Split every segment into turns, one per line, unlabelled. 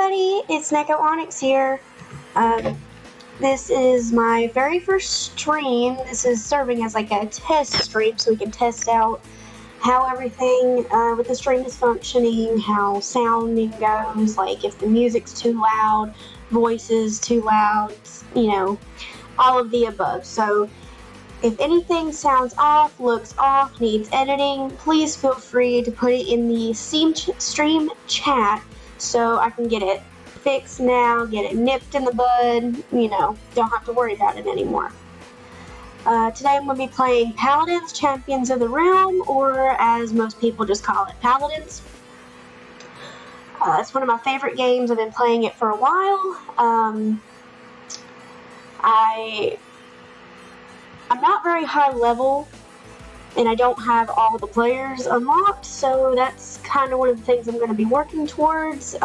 everybody, it's Neko Onyx here. This is my very first stream. This is serving as like a test stream so we can test out how everything with the stream is functioning, how sounding goes, like if the music's too loud, voices too loud, you know, all of the above. So if anything sounds off, looks off, needs editing, please feel free to put it in the stream chat so I can get it fixed now, get it nipped in the bud, you know, don't have to worry about it anymore. Today I'm going to be playing Paladins, Champions of the Realm, or as most people just call it, Paladins. It's one of my favorite games. I've been playing it for a while. I'm not very high level, and I don't have all the players unlocked, so that's kind of one of the things I'm going to be working towards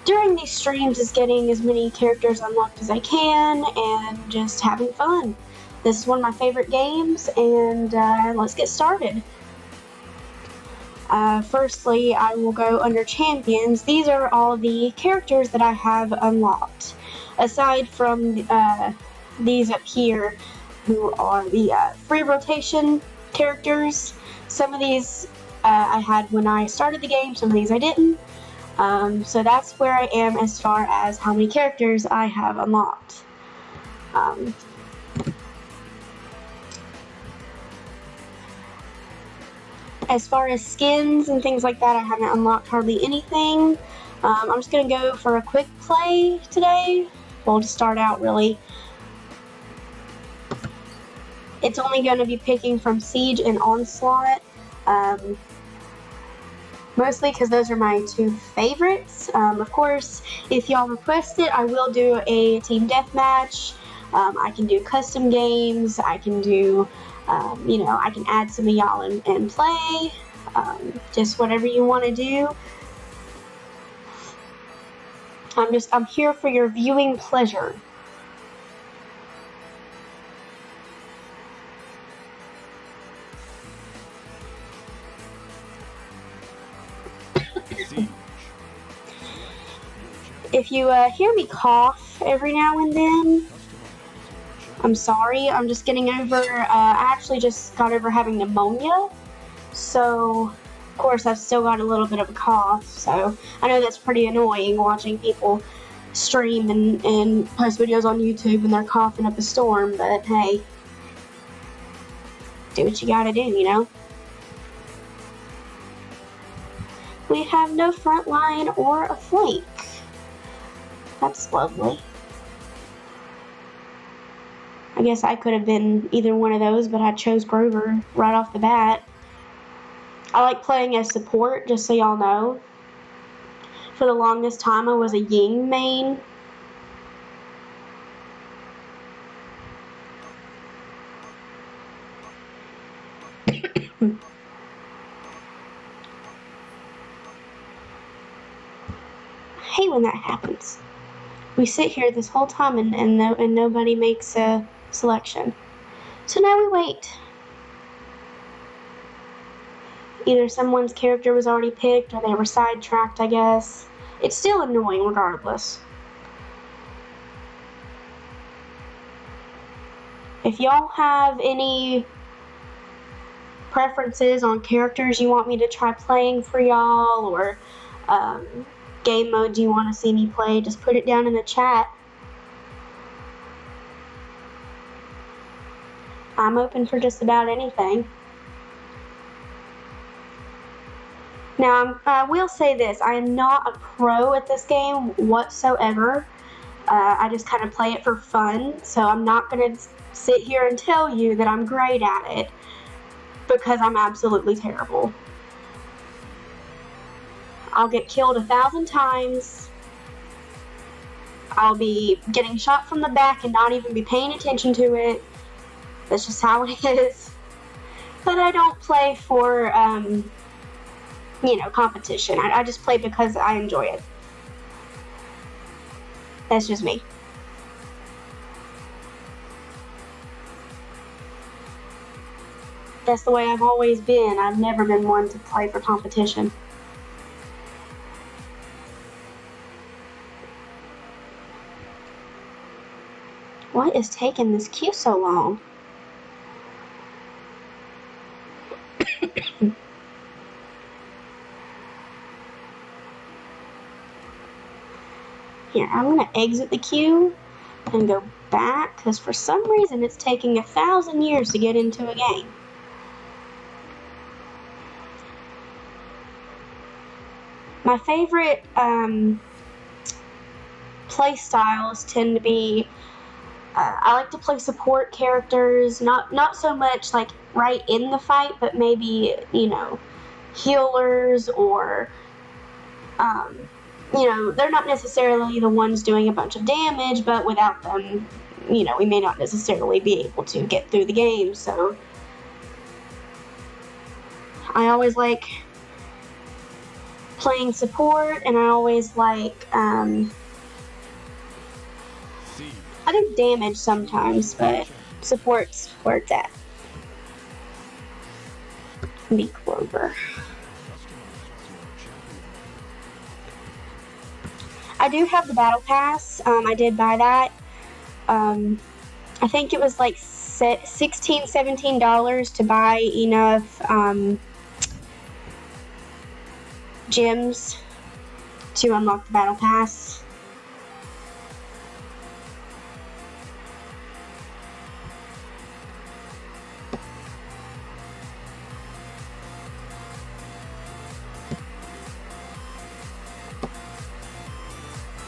during these streams, is getting as many characters unlocked as I can and just having fun. This is one of my favorite games, and let's get started. Firstly, I will go under Champions. These are all the characters that I have unlocked. Aside from these up here, who are the free rotation characters. Some of these I had when I started the game, some of these I didn't. So that's where I am as far as how many characters I have unlocked. As far as skins and things like that, I haven't unlocked hardly anything. I'm just going to go for a quick play today. Well, to start out, really. It's only going to be picking from Siege and Onslaught, mostly because those are my two favorites. Of course, if y'all request it, I will do a team deathmatch. I can do custom games. I can do, you know, I can add some of y'all and play. Just whatever you want to do. I'm here for your viewing pleasure. If you hear me cough every now and then, I'm sorry. I'm just getting over, I actually just got over having pneumonia. So, of course, I've still got a little bit of a cough. So, I know that's pretty annoying watching people stream and post videos on YouTube and they're coughing up a storm. But, hey, do what you gotta do, you know? We have no front line or a flank. That's lovely. I guess I could have been either one of those, but I chose Grover right off the bat. I like playing as support, just so y'all know. For the longest time, I was a Ying main. I hate when that happens. We sit here this whole time and nobody makes a selection. So now we wait. Either someone's character was already picked or they were sidetracked, I guess. It's still annoying regardless. If y'all have any preferences on characters you want me to try playing for y'all, or game modes you want to see me play, just put it down in the chat. I'm open for just about anything. Now, I will say this, I am not a pro at this game whatsoever. I just kind of play it for fun, so I'm not going to sit here and tell you that I'm great at it, because I'm absolutely terrible. I'll get killed 1,000 times. I'll be getting shot from the back and not even be paying attention to it. That's just how it is. But I don't play for, you know, competition. I just play because I enjoy it. That's just me. That's the way I've always been. I've never been one to play for competition. What is taking this queue so long? Here, I'm gonna exit the queue and go back, because for some reason it's taking 1,000 years to get into a game. My favorite play styles tend to be, I like to play support characters, not so much like right in the fight, but maybe, you know, healers, or you know, they're not necessarily the ones doing a bunch of damage, but without them, you know, we may not necessarily be able to get through the game. So I always like playing support, and I always like, I do damage sometimes, but support's where it's at. Be Clover. I do have the battle pass. I did buy that. I think it was like $16, $17 to buy enough gems to unlock the battle pass.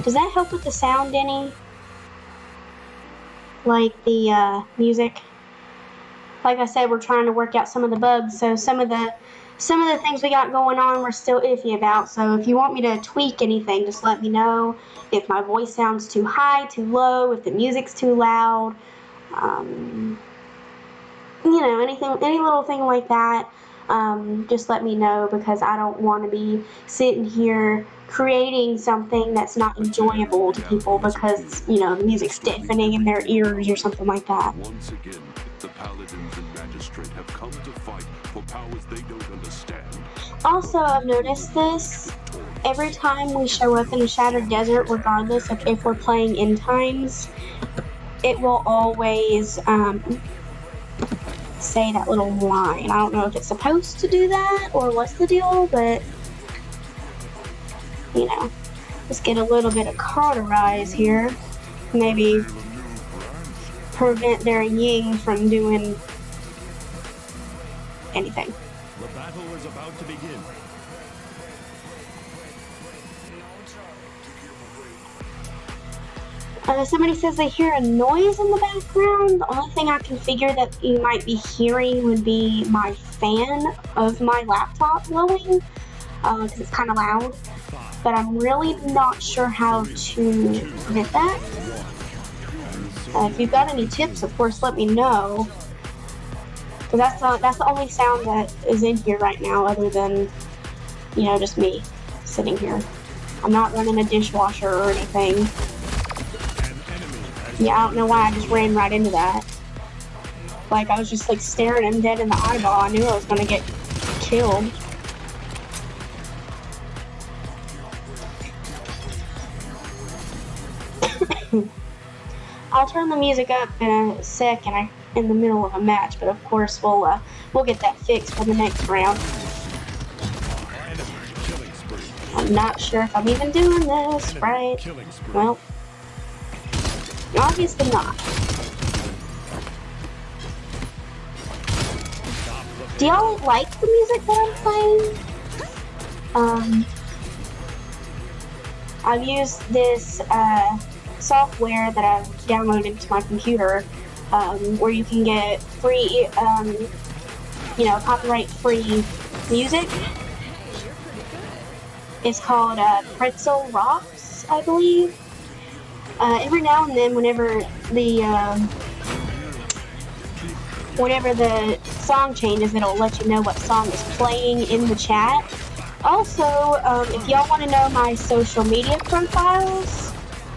Does that help with the sound any? Like the music? Like I said, we're trying to work out some of the bugs, so some of the things we got going on we're still iffy about. So if you want me to tweak anything, just let me know. If my voice sounds too high, too low, if the music's too loud, you know, any little thing like that, just let me know, because I don't want to be sitting here creating something that's not enjoyable to people because, you know, the music's deafening in their ears or something like that.
Once again, the paladins and magistrate have come to fight for powers they don't understand.
Also, I've noticed this. Every time we show up in the Shattered Desert, regardless of if we're playing End Times, it will always say that little line. I don't know if it's supposed to do that or what's the deal, but you know, let's get a little bit of cauterize here. Maybe prevent their ying from doing anything.
The battle is about to begin.
Somebody says they hear a noise in the background. The only thing I can figure that you might be hearing would be my fan of my laptop blowing, because it's kind of loud. But I'm really not sure how to prevent that. If you've got any tips, of course, let me know. Because that's the only sound that is in here right now, other than, you know, just me sitting here. I'm not running a dishwasher or anything. Yeah, I don't know why I just ran right into that. Like, I was just like staring him dead in the eyeball. I knew I was gonna get killed. I'll turn the music up in a sec in the middle of a match, but of course we'll get that fixed for the next round. I'm not sure if I'm even doing this right. Well, obviously not. Do y'all like the music that I'm playing? I've used this software that I've downloaded to my computer, where you can get free, you know, copyright-free music. It's called Pretzel Rocks, I believe. Every now and then, whenever the song changes, it'll let you know what song is playing in the chat. Also, if y'all want to know my social media profiles,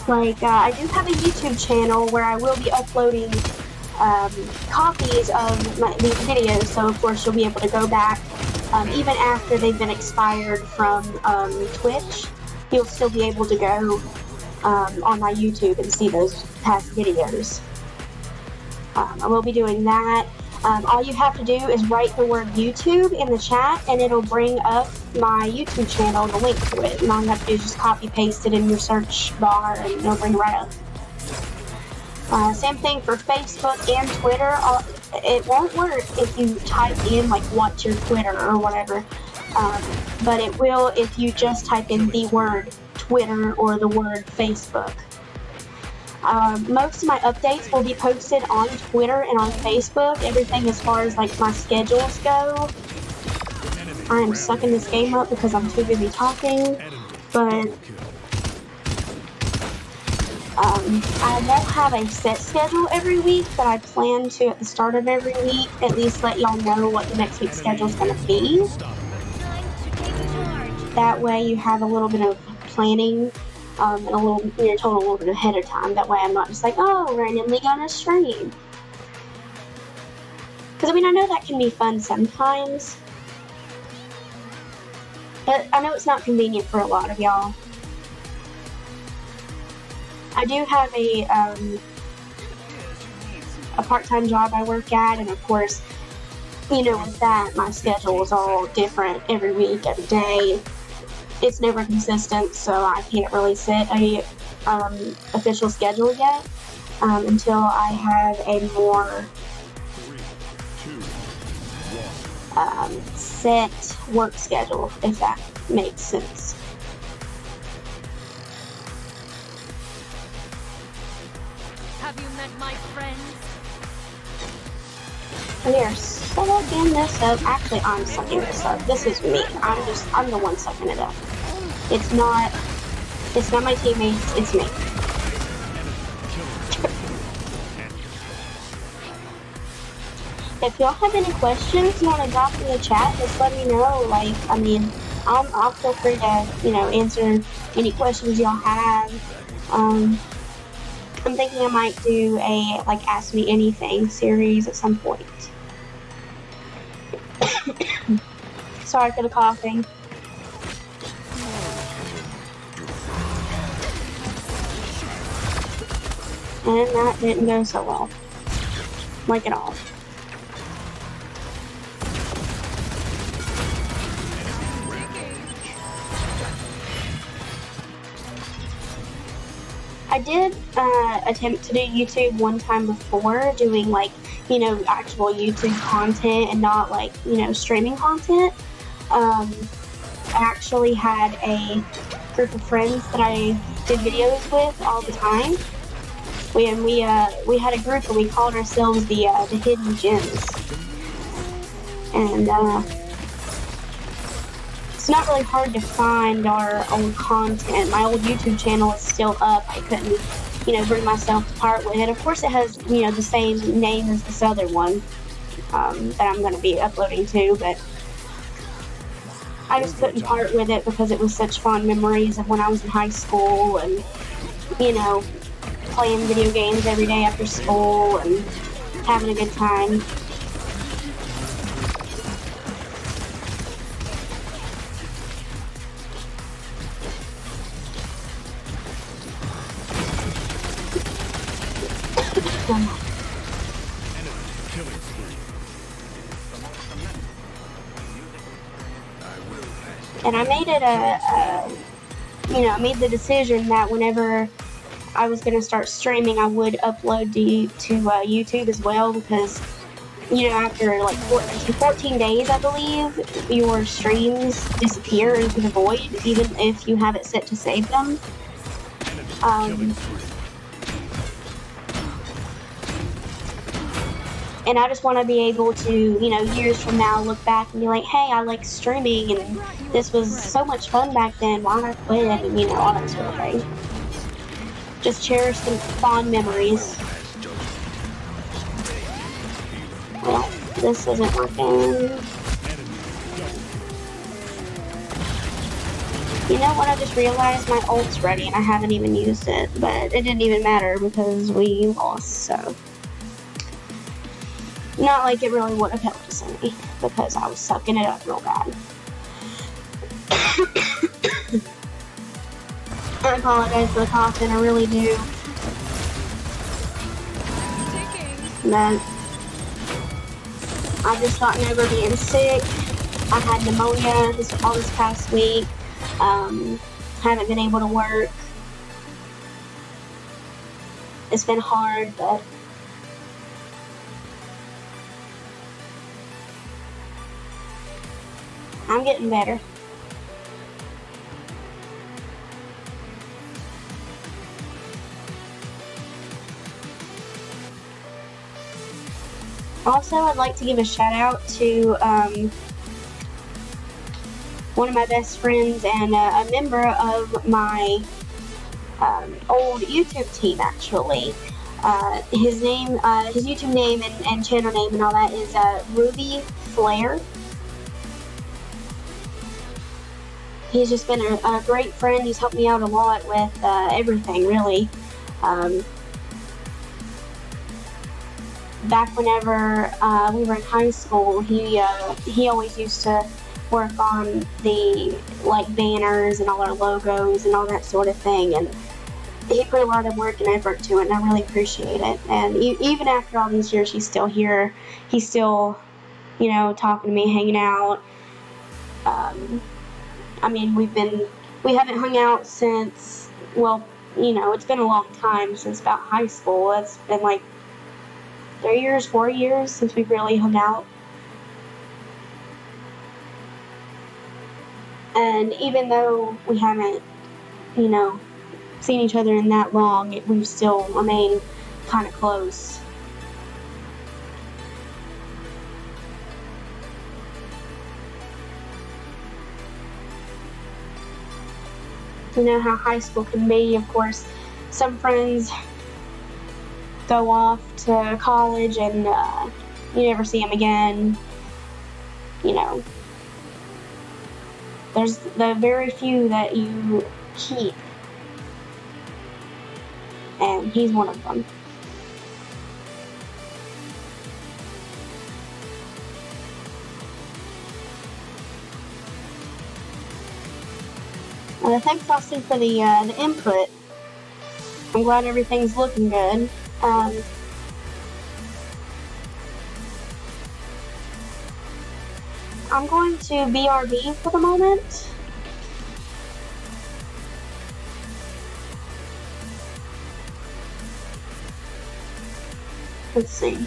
like, I do have a YouTube channel where I will be uploading copies of these videos, so of course you'll be able to go back, even after they've been expired from Twitch. You'll still be able to go on my YouTube and see those past videos. I will be doing that. All you have to do is write the word YouTube in the chat and it'll bring up my YouTube channel, the link to it. And all you have to do is just copy paste it in your search bar and it'll bring it right up. Same thing for Facebook and Twitter. It won't work if you type in like what's your Twitter or whatever, but it will if you just type in the word Twitter or the word Facebook. Most of my updates will be posted on Twitter and on Facebook. Everything as far as like my schedules go. I am sucking this game up because I'm too busy talking, but I won't have a set schedule every week, but I plan to at the start of every week at least let y'all know what the next week's schedule is going to be. That way you have a little bit of planning and a little, told a little bit ahead of time. That way I'm not just like, oh, randomly gonna stream. Because I mean, I know that can be fun sometimes, but I know it's not convenient for a lot of y'all. I do have a part-time job I work at, and of course, with that, my schedule is all different every week, every day. It's never consistent, so I can't really set a official schedule yet until I have a more set work schedule, if that makes sense.
Have you met my friends?
We are sucking this up. Actually, I'm sucking this up. This is me. I'm the one sucking it up. It's not my teammates, it's me. If y'all have any questions you want to drop in the chat, just let me know. Like, I mean, I'll feel free to, answer any questions y'all have. I'm thinking I might do a, Ask Me Anything series at some point. Sorry for the coughing. And that didn't go so well. Like at all. I did attempt to do YouTube one time before, doing actual YouTube content and not streaming content. I actually had a group of friends that I did videos with all the time. We had a group and we called ourselves the Hidden Gems. And it's not really hard to find our own content. My old YouTube channel is still up. I couldn't, bring myself to part with it. Of course, it has, the same name as this other one that I'm going to be uploading to, but I just couldn't part with it because it was such fond memories of when I was in high school and, playing video games every day after school and having a good time. And I made it I made the decision that whenever I was going to start streaming, I would upload to YouTube as well, because, after 14 days, I believe, your streams disappear into the void, even if you have it set to save them. And I just want to be able to, years from now, look back and be like, hey, I like streaming, and this was so much fun back then, why not quit, and, all that sort of thing. Just cherish some fond memories. Well, this isn't working. You know what, I just realized my ult's ready and I haven't even used it, but it didn't even matter because we lost, so. Not like it really would have helped us any, because I was sucking it up real bad. I apologize for the coughing, I really do. But I've just gotten over being sick. I had pneumonia all this past week. Haven't been able to work. It's been hard, but I'm getting better. Also, I'd like to give a shout out to one of my best friends and a member of my old YouTube team, actually. His YouTube name and channel name and all that is Ruby Flair. He's just been a great friend. He's helped me out a lot with everything, really. Back whenever we were in high school, he always used to work on the banners and all our logos and all that sort of thing, and he put a lot of work and effort to it, and I really appreciate it. And even after all these years, he's still here. He's still, talking to me, hanging out. I mean, we haven't hung out since, it's been a long time, since about high school. It's been 4 years since we've really hung out. And even though we haven't, seen each other in that long, we've still remained kind of close. You know how high school can be. Of course, some friends go off to college and you never see them again. There's the very few that you keep, and he's one of them. Thanks, Austin, for the input. I'm glad everything's looking good. I'm going to BRB for the moment. Let's see.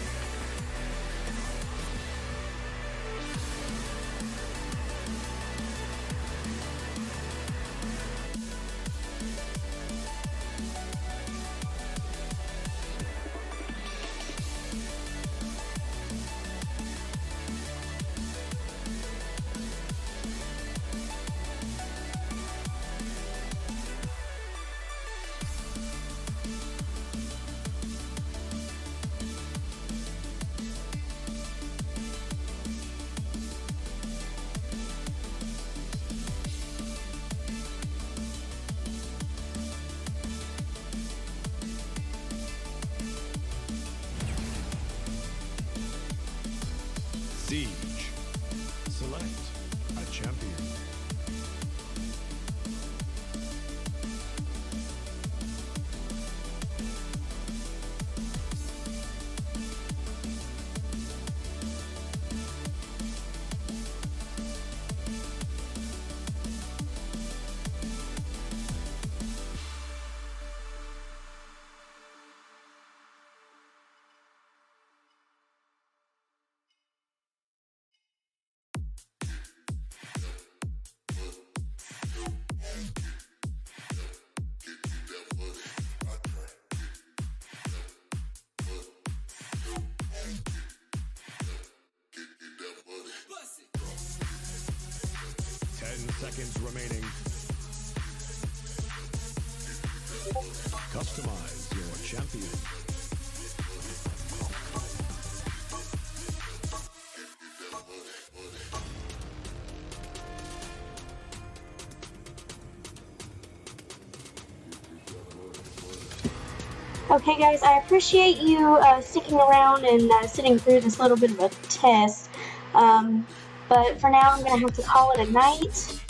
Siege. Select a champion. Seconds remaining. Customize your champion.
Okay, guys, I appreciate you sticking around and sitting through this little bit of a test. But for now, I'm going to have to call it a night.